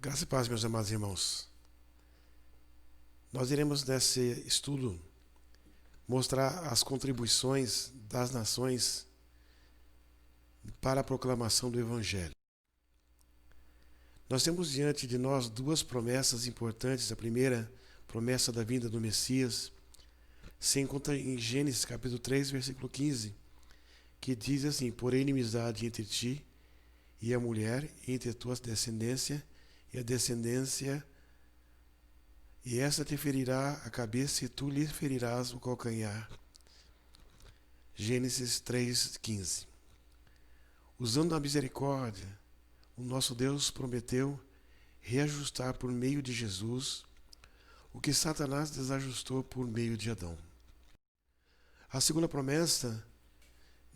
Graça e paz, meus amados irmãos. Nós iremos nesse estudo mostrar as contribuições das nações para a proclamação do Evangelho. Nós temos diante de nós duas promessas importantes. A primeira, promessa da vinda do Messias, se encontra em Gênesis capítulo 3, versículo 15, que diz assim: porém inimizade entre ti e a mulher, e entre a tua descendência e a descendência, e esta te ferirá a cabeça e tu lhe ferirás o calcanhar. Gênesis 3:15. Usando a misericórdia, o nosso Deus prometeu reajustar por meio de Jesus o que Satanás desajustou por meio de Adão. A segunda promessa,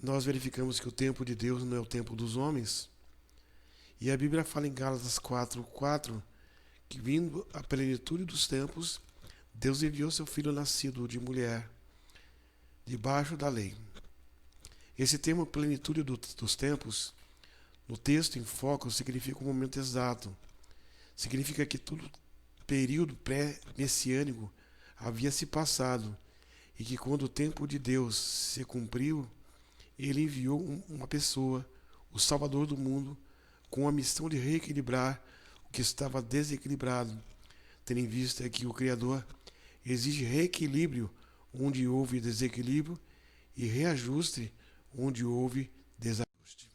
nós verificamos que o tempo de Deus não é o tempo dos homens. E a Bíblia fala em Gálatas 4:4 que, vindo a plenitude dos tempos, Deus enviou seu Filho nascido de mulher, debaixo da lei. Esse termo, plenitude dos tempos, no texto em foco, significa um momento exato. Significa que todo período pré-messiânico havia se passado e que, quando o tempo de Deus se cumpriu, ele enviou uma pessoa, o Salvador do mundo, com a missão de reequilibrar o que estava desequilibrado, tendo em vista que o Criador exige reequilíbrio onde houve desequilíbrio e reajuste onde houve desajuste.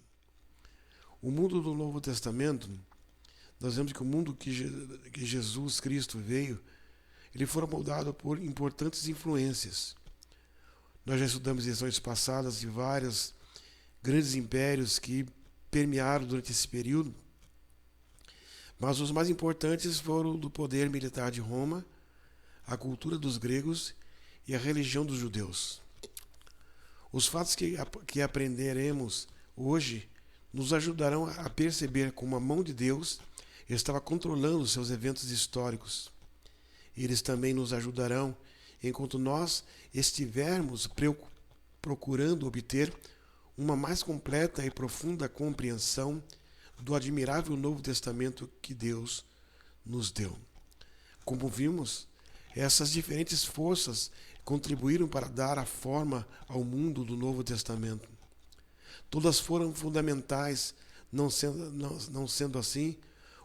O mundo do Novo Testamento, nós vemos que o mundo que Jesus Cristo veio, ele foi moldado por importantes influências. Nós já estudamos em lições passadas de vários grandes impérios que permearam durante esse período, mas os mais importantes foram do poder militar de Roma, a cultura dos gregos e a religião dos judeus. Os fatos que aprenderemos hoje nos ajudarão a perceber como a mão de Deus estava controlando seus eventos históricos. Eles também nos ajudarão enquanto nós estivermos procurando obter uma mais completa e profunda compreensão do admirável Novo Testamento que Deus nos deu. Como vimos, essas diferentes forças contribuíram para dar a forma ao mundo do Novo Testamento. Todas foram fundamentais, não sendo assim,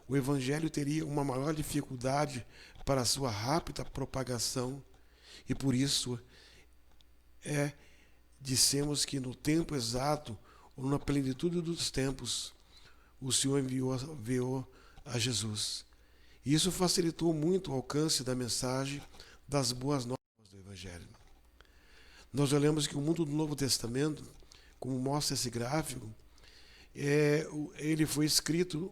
o Evangelho teria uma maior dificuldade para a sua rápida propagação, e por isso dissemos que no tempo exato, ou na plenitude dos tempos, o Senhor enviou a Jesus. E isso facilitou muito o alcance da mensagem das boas novas do Evangelho. Nós olhamos que o mundo do Novo Testamento, como mostra esse gráfico, ele foi escrito,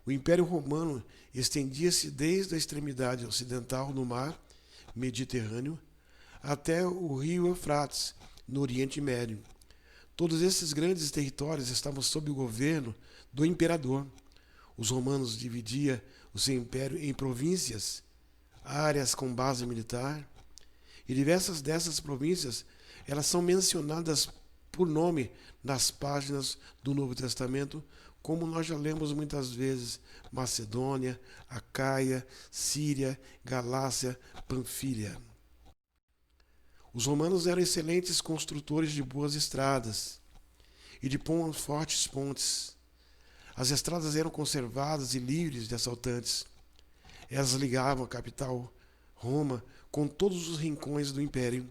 o Império Romano estendia-se desde a extremidade ocidental do mar Mediterrâneo até o rio Eufrates, no Oriente Médio. Todos esses grandes territórios estavam sob o governo do imperador. Os romanos dividiam o seu império em províncias, áreas com base militar, e diversas dessas províncias elas são mencionadas por nome nas páginas do Novo Testamento, como nós já lemos muitas vezes: Macedônia, Acaia, Síria, Galácia, Panfília. Os romanos eram excelentes construtores de boas estradas e de fortes pontes. As estradas eram conservadas e livres de assaltantes. Elas ligavam a capital, Roma, com todos os rincões do império.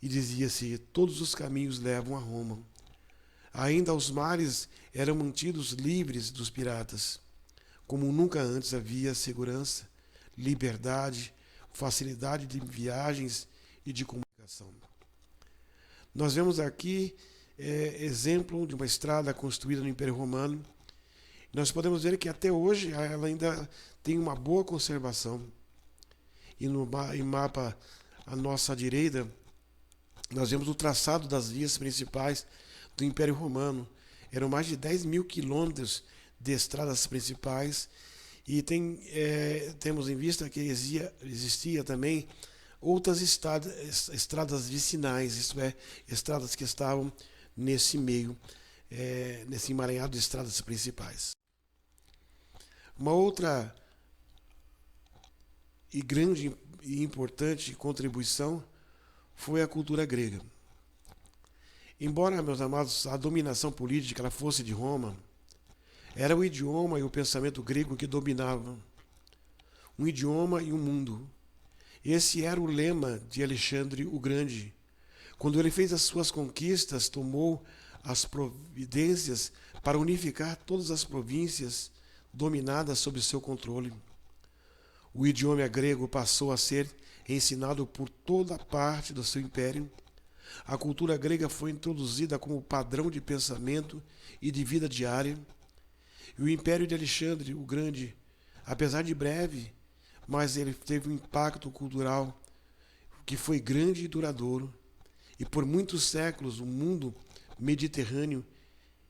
E dizia-se: todos os caminhos levam a Roma. Ainda os mares eram mantidos livres dos piratas. Como nunca antes havia segurança, liberdade, facilidade de viagens e de comunicação. Nós vemos aqui exemplo de uma estrada construída no Império Romano. Nós podemos ver que até hoje ela ainda tem uma boa conservação. E no mapa à nossa direita, nós vemos o traçado das vias principais do Império Romano. Eram mais de 10.000 quilômetros de estradas principais, e temos em vista que existia também outras estradas vicinais, isto é, estradas que estavam nesse meio, nesse emaranhado de estradas principais. Uma outra e grande e importante contribuição foi a cultura grega. Embora, meus amados, a dominação política ela fosse de Roma, era o idioma e o pensamento grego que dominavam. Um idioma e um mundo. Esse era o lema de Alexandre o Grande. Quando ele fez as suas conquistas, tomou as providências para unificar todas as províncias dominadas sob seu controle. O idioma grego passou a ser ensinado por toda parte do seu império. A cultura grega foi introduzida como padrão de pensamento e de vida diária. E o império de Alexandre o Grande, apesar de breve, mas ele teve um impacto cultural que foi grande e duradouro. E por muitos séculos o mundo mediterrâneo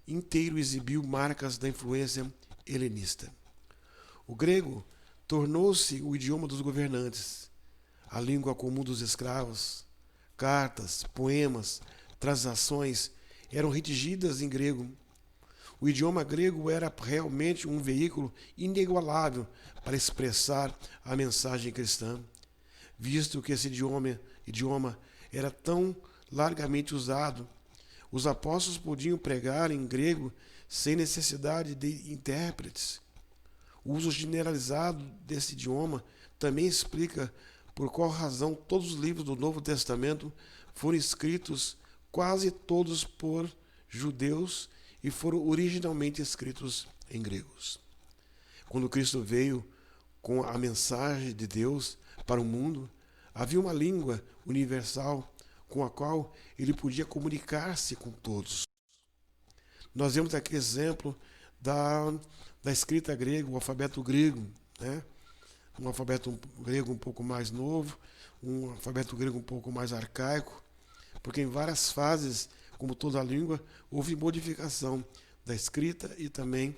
inteiro exibiu marcas da influência helenista. O grego tornou-se o idioma dos governantes, a língua comum dos escravos. Cartas, poemas, transações eram redigidas em grego. O idioma grego era realmente um veículo inigualável para expressar a mensagem cristã, visto que esse idioma era tão largamente usado. Os apóstolos podiam pregar em grego sem necessidade de intérpretes. O uso generalizado desse idioma também explica por qual razão todos os livros do Novo Testamento foram escritos, quase todos por judeus, e foram originalmente escritos em gregos. Quando Cristo veio com a mensagem de Deus para o mundo, havia uma língua universal com a qual ele podia comunicar-se com todos. Nós vemos aqui exemplo da escrita grega, o alfabeto grego, né? Um alfabeto grego um pouco mais novo, um alfabeto grego um pouco mais arcaico, porque em várias fases, como toda a língua, houve modificação da escrita e também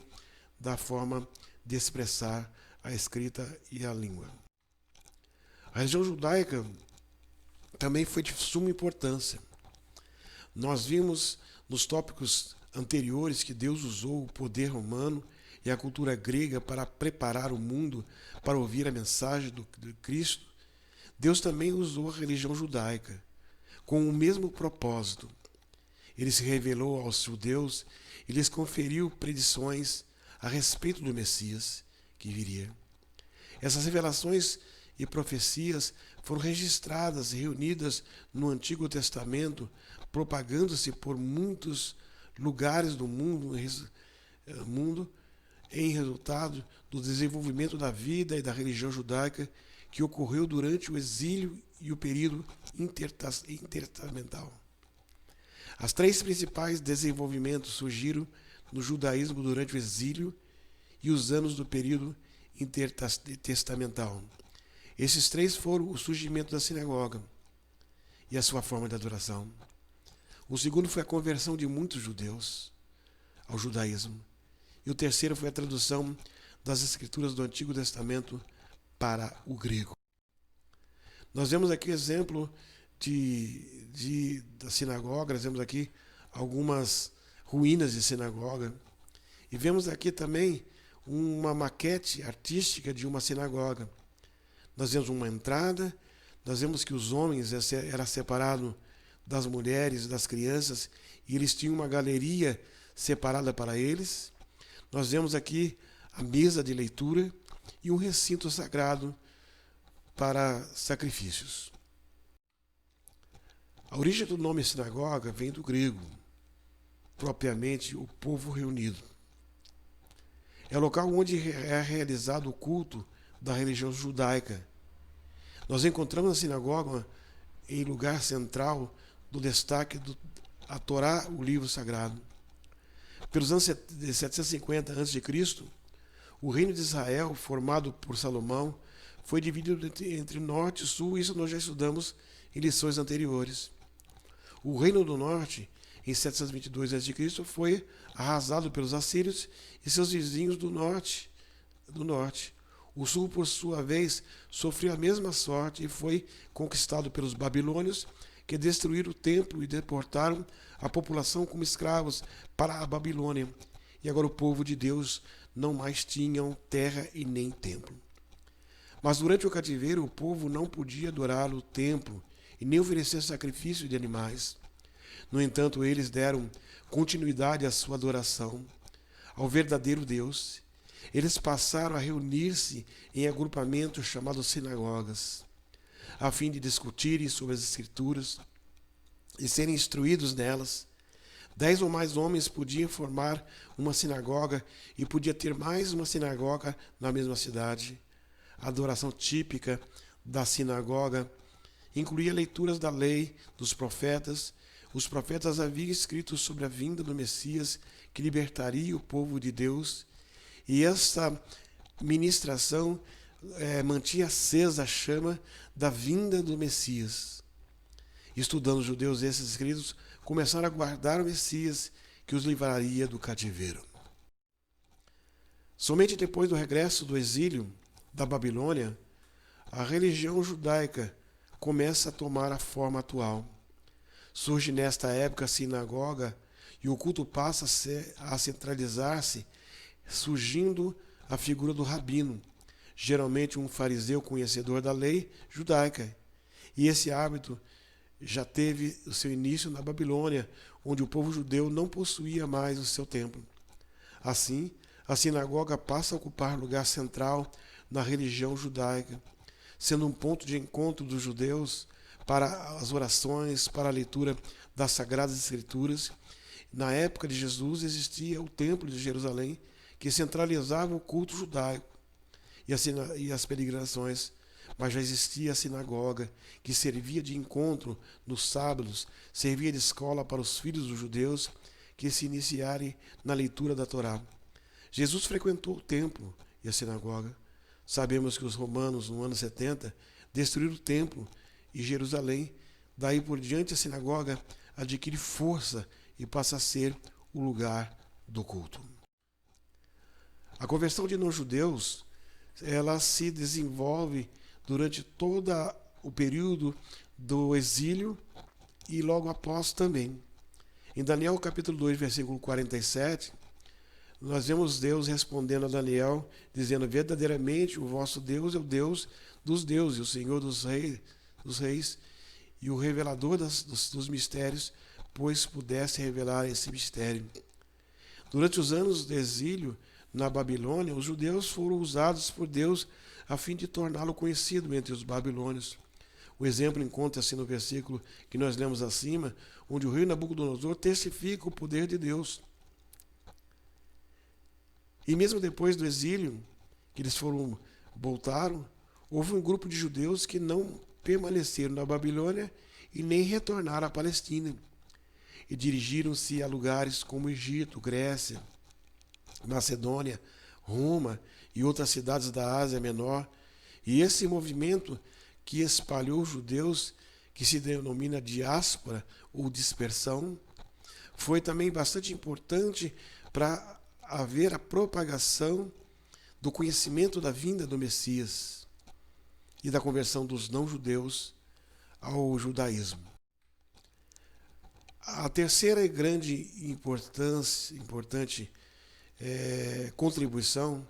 da forma de expressar a escrita e a língua. A religião judaica também foi de suma importância. Nós vimos nos tópicos anteriores que Deus usou o poder romano e a cultura grega para preparar o mundo para ouvir a mensagem do Cristo. Deus também usou a religião judaica com o mesmo propósito. Ele se revelou aos judeus e lhes conferiu predições a respeito do Messias que viria. Essas revelações e profecias foram registradas e reunidas no Antigo Testamento, propagando-se por muitos lugares do mundo em resultado do desenvolvimento da vida e da religião judaica que ocorreu durante o exílio e o período intertestamental. As três principais desenvolvimentos surgiram no judaísmo durante o exílio e os anos do período intertestamental. Esses três foram o surgimento da sinagoga e a sua forma de adoração. O segundo foi a conversão de muitos judeus ao judaísmo. E o terceiro foi a tradução das escrituras do Antigo Testamento para o grego. Nós vemos aqui exemplo da sinagoga, nós vemos aqui algumas ruínas de sinagoga. E vemos aqui também uma maquete artística de uma sinagoga. Nós vemos uma entrada, nós vemos que os homens eram separados das mulheres, das crianças, e eles tinham uma galeria separada para eles. Nós vemos aqui a mesa de leitura e um recinto sagrado para sacrifícios. A origem do nome sinagoga vem do grego, propriamente o povo reunido. É o local onde é realizado o culto da religião judaica. Nós encontramos a sinagoga em lugar central do destaque da Torá, o livro sagrado. Pelos anos 750 a.C., o reino de Israel, formado por Salomão, foi dividido entre norte e sul. Isso nós já estudamos em lições anteriores. O reino do norte, em 722 a.C., foi arrasado pelos assírios e seus vizinhos do norte. O sul, por sua vez, sofreu a mesma sorte e foi conquistado pelos babilônios, que destruíram o templo e deportaram a população como escravos para a Babilônia. E agora o povo de Deus não mais tinham terra e nem templo. Mas durante o cativeiro, o povo não podia adorar o templo e nem oferecer sacrifício de animais. No entanto, eles deram continuidade à sua adoração ao verdadeiro Deus. Eles passaram a reunir-se em agrupamentos chamados sinagogas, a fim de discutirem sobre as Escrituras e serem instruídos nelas. 10 ou mais homens podiam formar uma sinagoga e podia ter mais uma sinagoga na mesma cidade. A adoração típica da sinagoga incluía leituras da lei, dos profetas. Os profetas haviam escrito sobre a vinda do Messias que libertaria o povo de Deus. E essa ministração mantinha acesa a chama da vinda do Messias. Estudando os judeus esses escritos, começaram a guardar o Messias que os livraria do cativeiro. Somente depois do regresso do exílio da Babilônia, a religião judaica começa a tomar a forma atual. Surge nesta época a sinagoga e o culto passa a centralizar-se, surgindo a figura do rabino, geralmente um fariseu conhecedor da lei judaica. E esse hábito já teve o seu início na Babilônia, onde o povo judeu não possuía mais o seu templo. Assim, a sinagoga passa a ocupar lugar central na religião judaica, sendo um ponto de encontro dos judeus para as orações, para a leitura das Sagradas Escrituras. Na época de Jesus existia o Templo de Jerusalém, que centralizava o culto judaico e as peregrinações, mas já existia a sinagoga, que servia de encontro nos sábados, servia de escola para os filhos dos judeus que se iniciarem na leitura da Torá. Jesus frequentou o templo e a sinagoga. Sabemos que os romanos, no ano 70, destruíram o templo e Jerusalém. Daí por diante, a sinagoga adquire força e passa a ser o lugar do culto. A conversão de não-judeus, ela se desenvolve durante todo o período do exílio e logo após também. Em Daniel capítulo 2, versículo 47, nós vemos Deus respondendo a Daniel, dizendo: verdadeiramente o vosso Deus é o Deus dos deuses, o Senhor dos reis e o revelador dos mistérios, pois pudesse revelar esse mistério. Durante os anos de exílio na Babilônia, os judeus foram usados por Deus a fim de torná-lo conhecido entre os babilônios. O exemplo encontra-se no versículo que nós lemos acima, onde o rei Nabucodonosor testifica o poder de Deus. E mesmo depois do exílio, que eles voltaram, houve um grupo de judeus que não permaneceram na Babilônia e nem retornaram à Palestina. E dirigiram-se a lugares como Egito, Grécia, Macedônia, Roma e outras cidades da Ásia Menor. E esse movimento que espalhou os judeus, que se denomina diáspora ou dispersão, foi também bastante importante para haver a propagação do conhecimento da vinda do Messias e da conversão dos não-judeus ao judaísmo. A terceira e grande importante contribuição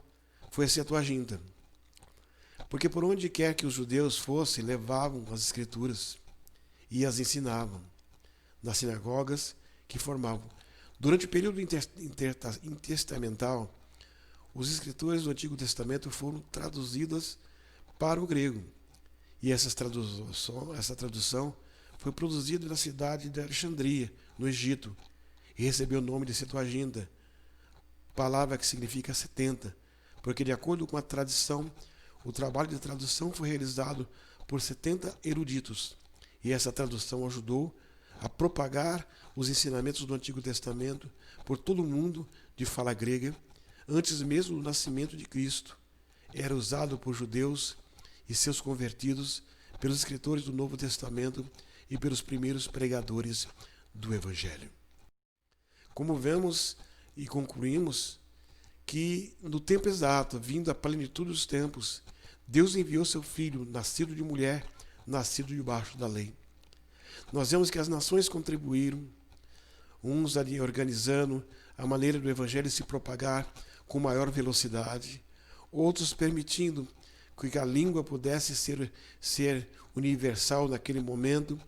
foi a Septuaginta, porque por onde quer que os judeus fossem, levavam as Escrituras e as ensinavam nas sinagogas que formavam. Durante o período intertestamental, os escritores do Antigo Testamento foram traduzidas para o grego. E essa tradução foi produzida na cidade de Alexandria, no Egito, e recebeu o nome de Septuaginta, palavra que significa 70, porque de acordo com a tradição, o trabalho de tradução foi realizado por 70 eruditos, e essa tradução ajudou a propagar os ensinamentos do Antigo Testamento por todo o mundo de fala grega, antes mesmo do nascimento de Cristo. Era usado por judeus e seus convertidos, pelos escritores do Novo Testamento e pelos primeiros pregadores do Evangelho. Como vemos e concluímos que no tempo exato, vindo à plenitude dos tempos, Deus enviou seu Filho, nascido de mulher, nascido debaixo da lei. Nós vemos que as nações contribuíram, uns ali organizando a maneira do Evangelho se propagar com maior velocidade, outros permitindo que a língua pudesse ser universal naquele momento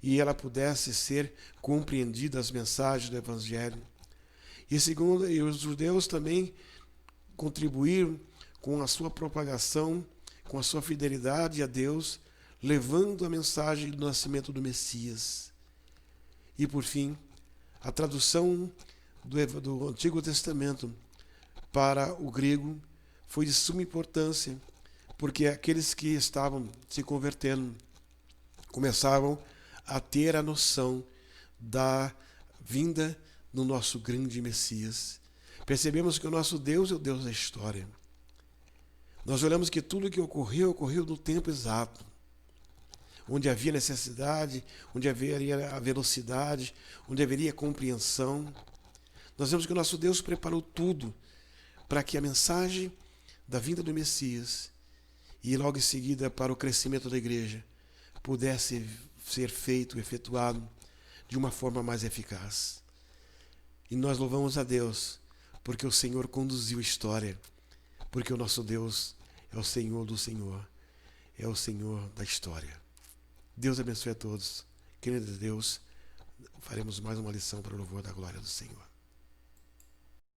e ela pudesse ser compreendida, as mensagens do Evangelho. E segundo, e os judeus também contribuíram com a sua propagação, com a sua fidelidade a Deus, levando a mensagem do nascimento do Messias. E por fim, a tradução do Antigo Testamento para o grego foi de suma importância, porque aqueles que estavam se convertendo começavam a ter a noção da vinda do nosso grande Messias. Percebemos que o nosso Deus é o Deus da história. Nós olhamos que tudo que ocorreu no tempo exato, onde havia necessidade, onde haveria a velocidade, onde haveria compreensão. Nós vemos que o nosso Deus preparou tudo para que a mensagem da vinda do Messias e logo em seguida para o crescimento da igreja pudesse ser feito, efetuado de uma forma mais eficaz. E nós louvamos a Deus porque o Senhor conduziu a história, porque o nosso Deus é o Senhor do Senhor, é o Senhor da história. Deus abençoe a todos. Querido Deus, faremos mais uma lição para o louvor da glória do Senhor.